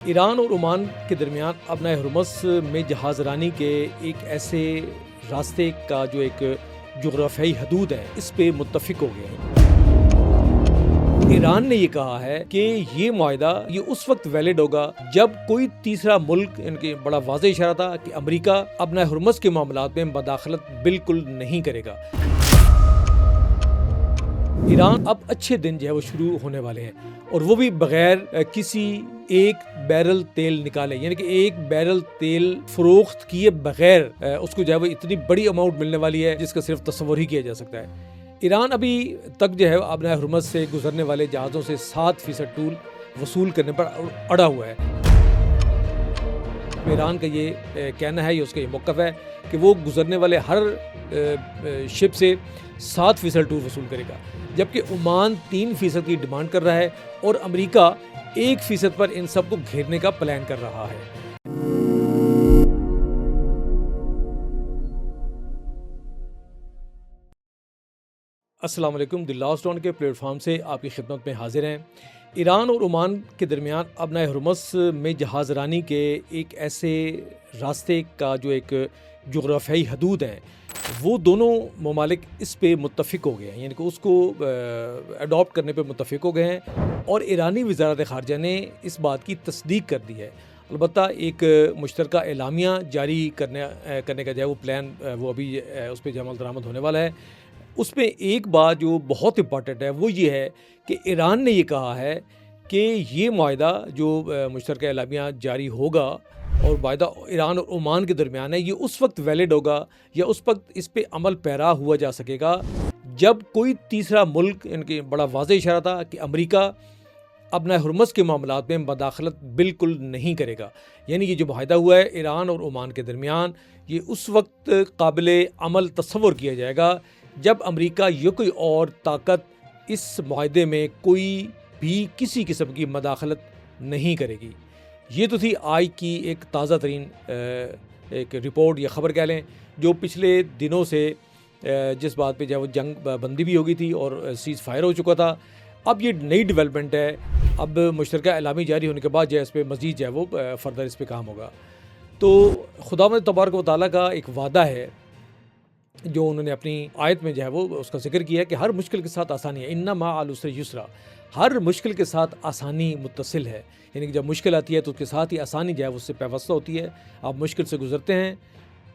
Iran और Oman के दरमियान अपना हरमुज़ में जहाज़ रानी के एक ऐसे रास्ते का जो एक जोग्राफियाई हदूद है, इस पे मुत्तफ़िक हो गए हैं। ईरान ने ये कहा है कि ये मुआहदा ये उस वक्त वैलिड होगा जब कोई तीसरा मुल्क, इनके बड़ा वाज़ेह इशारा था कि अमेरिका अपना हरमुज़ के मामलात में मदाखलत बिल्कुल नहीं करेगा। ईरान अब अच्छे दिन जो है वो शुरू होने वाले हैं, और वो भी बगैर किसी एक बैरल तेल निकाले, यानी कि एक बैरल तेल फरोख्त किए बगैर उसको जो है वो इतनी बड़ी अमाउंट मिलने वाली है जिसका सिर्फ तस्वुर ही किया जा सकता है। ईरान अभी तक जो है अपना हरमुज़ से गुजरने वाले जहाज़ों से 7% टूल वसूल करने पर अड़ा हुआ है। ईरान का ये कहना है, ये उसका ये मौक़िफ़ है कि वो गुजरने वाले हर शिप से 7% टूल वसूल करेगा, जबकि ओमान 3% की डिमांड कर रहा है और अमेरिका 1% पर इन सब को घेरने का प्लान कर रहा है। अस्सलाम वालेकुम। द लास्ट डॉन के प्लेटफॉर्म से आपकी खिदमत में हाजिर हैं। ईरान और ओमान के दरमियान अपना हरमुज़ में जहाज़ रानी के एक ऐसे रास्ते का जो एक जोग्राफियाई हदूद है, वो दोनों ममालिक इस पे मुत्तफ़िक हो गए हैं, यानी कि उसको अडॉप्ट करने पे मुत्तफ़िक हो गए हैं, और ईरानी वज़ारत ख़ारजा ने इस बात की तस्दीक कर दी है। अलबत्ता एक मुश्तरका एलामिया जारी करने का जो है वो प्लान वो अभी उस पर अमल दरामद होने वाला है। उसमें एक बात जो बहुत इम्पॉर्टेंट है वो ये है कि ईरान ने ये कहा है कि ये मुआहदा जो मुश्तरका एलामिया जारी होगा और वायदा ईरान और ओमान के दरमियान है, ये उस वक्त वैलिड होगा या उस वक्त इस पे अमल पैरा हुआ जा सकेगा जब कोई तीसरा मुल्क, इनके बड़ा वाज़ेह इशारा था कि अमेरिका अपना हरमुज़ के मामलात में मदाखलत बिल्कुल नहीं करेगा। यानी ये जो मुआहदा हुआ है ईरान और ओमान के दरमियान, ये उस वक्त काबिल अमल तस्वुर किया जाएगा जब अमेरिका या कोई और ताकत इस मुआहदे में कोई भी किसी किस्म की मदाखलत नहीं करेगी। ये तो थी आज की एक ताज़ा तरीन एक रिपोर्ट या ख़बर कह लें, जो पिछले दिनों से जिस बात पे जो है वो जंग बंदी भी हो गई थी और सीज़ फायर हो चुका था। अब ये नई डेवलपमेंट है। अब मुश्तरका एलामी जारी होने के बाद जो है इस पर मज़ीद जो है वो फर्दर इस पर काम होगा। तो खुदावंद तबारक व तआला का एक वादा है जो उन्होंने अपनी आयत में जो है वो उसका जिक्र किया है कि हर मुश्किल के साथ आसानी है, इन्ना मा अल उसरि युसरा। हर मुश्किल के साथ आसानी मुत्तसिल है, यानी कि जब मुश्किल आती है तो उसके साथ ही आसानी जो है उससे पैवस्ता होती है। आप मुश्किल से गुजरते हैं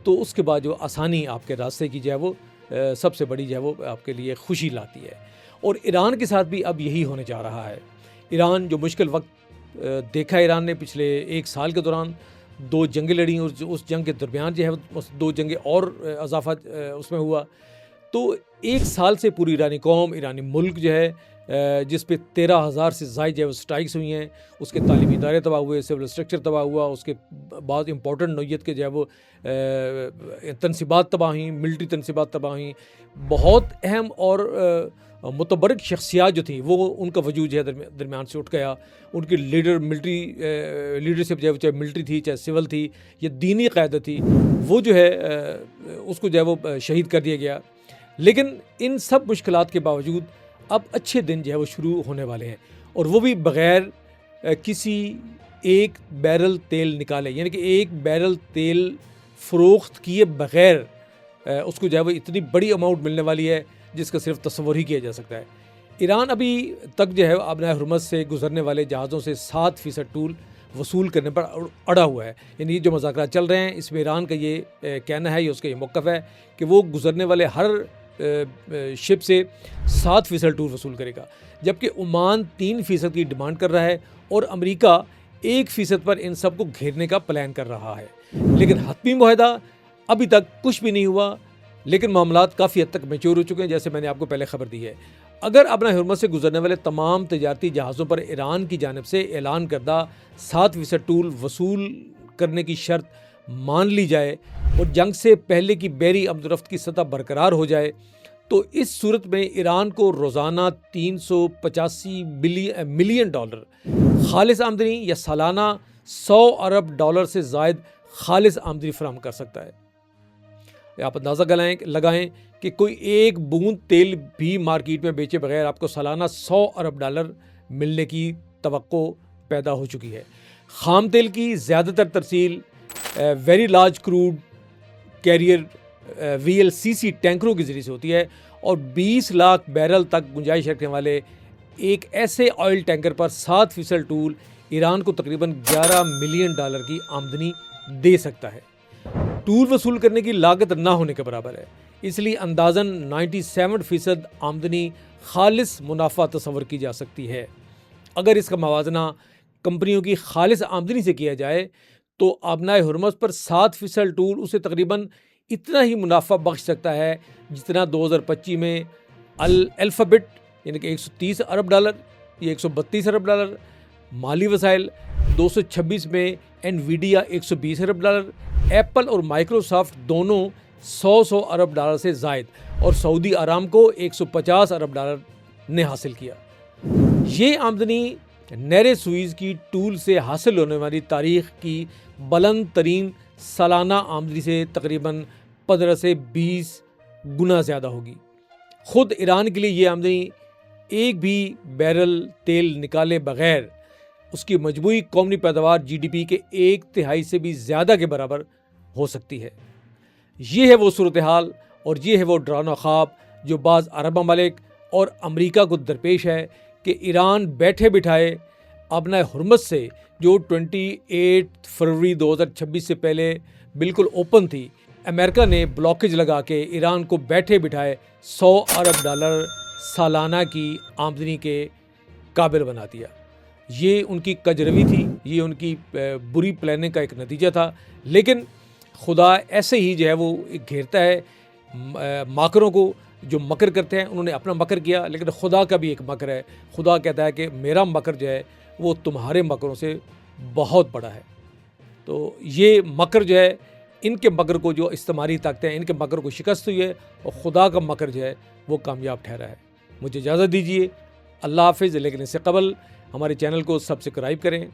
तो उसके बाद जो आसानी आपके रास्ते की जो है वो सबसे बड़ी जो है वो आपके लिए खुशी लाती है। और ईरान के साथ भी अब यही होने जा रहा है। ईरान जो मुश्किल वक्त देखा, ईरान ने पिछले 1 साल के दौरान 2 जंगें लड़ी, और उस जंग के दरमियान जो है उस 2 जंगें और इजाफा उसमें हुआ। तो 1 साल से पूरी ईरानी कौम, ईरानी मुल्क जो है जिस पे 13,000 से ज़ायद जो है स्ट्राइक्स हुई हैं, उसके तालीमी इदारे तबाह हुए, सिविल स्ट्रक्चर तबाह हुआ, उसके बाद इंपॉर्टेंट नौइयत के जो है वो तनसीबात तबाह हुई, मिलिट्री तनसीबात तबाह हुई। बहुत अहम और मुतबरक शख्सियात जो थी वो उनका वजूद जो है दरमियान से उठ गया। उनकी मिलिट्री लीडरशिप जो है चाहे मिलिट्री थी, चाहे सिविल थी या दीनी क़यादत थी, वो जो है उसको जो है वो शहीद कर दिया गया। लेकिन इन सब मुश्किलात के बावजूद अब अच्छे दिन जो है वो शुरू होने वाले हैं, और वो भी बगैर किसी एक बैरल तेल निकाले, यानी कि एक बैरल तेल फरोख्त किए बगैर उसको जो है वो इतनी बड़ी अमाउंट मिलने वाली है जिसका सिर्फ तस्वुर ही किया जा सकता है। ईरान अभी तक जो है अपना हरमुज़ से गुजरने वाले जहाज़ों से 7% टूल वसूल करने पर अड़ा हुआ है। यानी जो मुज़ाकरात चल रहे हैं इसमें ईरान का ये कहना है, ये उसका ये मौक़िफ़ है कि वो गुजरने वाले हर शिप से 7% टूल वसूल करेगा, जबकि ओमान 3% की डिमांड कर रहा है और अमेरिका 1% पर इन सब को घेरने का प्लान कर रहा है। लेकिन हतमी मुआहदा अभी तक कुछ भी नहीं हुआ, लेकिन मामलात काफ़ी हद तक मैच्योर हो चुके हैं, जैसे मैंने आपको पहले ख़बर दी है। अगर अपना हरमुज़ से गुजरने वाले तमाम तजारती जहाज़ों पर ईरान की जानिब से ऐलान करदा 7% टूल वसूल करने की शर्त मान ली जाए और जंग से पहले की बहरी आमदोरफ्त की सतह बरकरार हो जाए, तो इस सूरत में ईरान को रोज़ाना 385 मिलियन डॉलर खालिस आमदनी या सालाना 100 अरब डॉलर से ज़ायद खालिस आमदनी फराहम कर सकता है। आप अंदाज़ा लगाएं कि कोई एक बूंद तेल भी मार्केट में बेचे बगैर आपको सालाना 100 अरब डॉलर मिलने की तवक्को पैदा हो चुकी है। ख़ाम तेल की ज़्यादातर तरसील very large crude carrier VLCC टैंकरों के ज़रिए से होती है और 20 लाख बैरल तक गुंजाइश रखने वाले एक ऐसे ऑयल टैंकर पर 7% टूल ईरान को तकरीबन $11 मिलियन की आमदनी दे सकता है। टूल वसूल करने की लागत ना होने के बराबर है, इसलिए अंदाज़न 97% आमदनी खालिस मुनाफा तस्वर की जा सकती है। अगर इसका मवाजना कंपनियों की खालिस आमदनी से किया जाए तो आबनाए हुर्मुज़ पर 7% टूल उसे तकरीबन इतना ही मुनाफा बख्श सकता है जितना 2025 में अल्फ़ाबेट यानी कि $130 अरब या $132 अरब, माली वसाइल 226 में एनवीडिया $120 अरब, एप्पल और माइक्रोसॉफ्ट दोनों 100 अरब से ज़ायद और सऊदी अरामको $150 अरब ने हासिल किया। ये आमदनी नहर सुईज़ की टूल से हासिल होने वाली तारीख़ की बुलंद तरीन सालाना आमदनी से तकरीबन 15 से 20 गुना ज़्यादा होगी। ख़ुद ईरान के लिए ये आमदनी एक भी बैरल तेल निकाले बग़ैर उसकी मजमूई कौमी पैदावार GDP के 1/3 से भी ज़्यादा के बराबर हो सकती है। ये है वो सूरत हाल और ये है वो डरावना ख्वाब जो बाज़ अरब ममालिक और अमरीका को दरपेश है कि ईरान बैठे बिठाए अपना हुर्मुज़ से जो 28 फरवरी 2026 से पहले बिल्कुल ओपन थी, अमेरिका ने ब्लॉकेज लगा के ईरान को बैठे बिठाए $100 अरब सालाना की आमदनी के काबिल बना दिया। ये उनकी कजरवी थी, ये उनकी बुरी प्लानिंग का एक नतीजा था। लेकिन खुदा ऐसे ही जो है वो घेरता है माकरों को जो मकर करते हैं। उन्होंने अपना मकर किया, लेकिन खुदा का भी एक मकर है। खुदा कहता है कि मेरा मकर जो है वो तुम्हारे मकरों से बहुत बड़ा है। तो ये मकर जो है, इनके मकर को जो इस्तेमाली ताकतें हैं, इनके मकर को शिकस्त हुई है और खुदा का मकर जो है वो कामयाब ठहरा है। मुझे इजाज़त दीजिए, अल्लाह हाफ़िज़। लेकिन इससे कबल हमारे चैनल को सब्सक्राइब करें,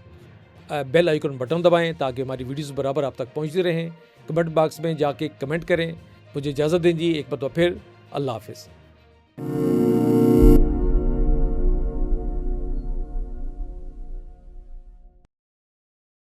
बेल आइकन बटन दबाएं ताकि हमारी वीडियोस बराबर आप तक पहुंचती रहें। कमेंट बॉक्स में जाके कमेंट करें। मुझे इजाज़त दीजिए, एक बार फिर अल्लाह हाफ़िज़।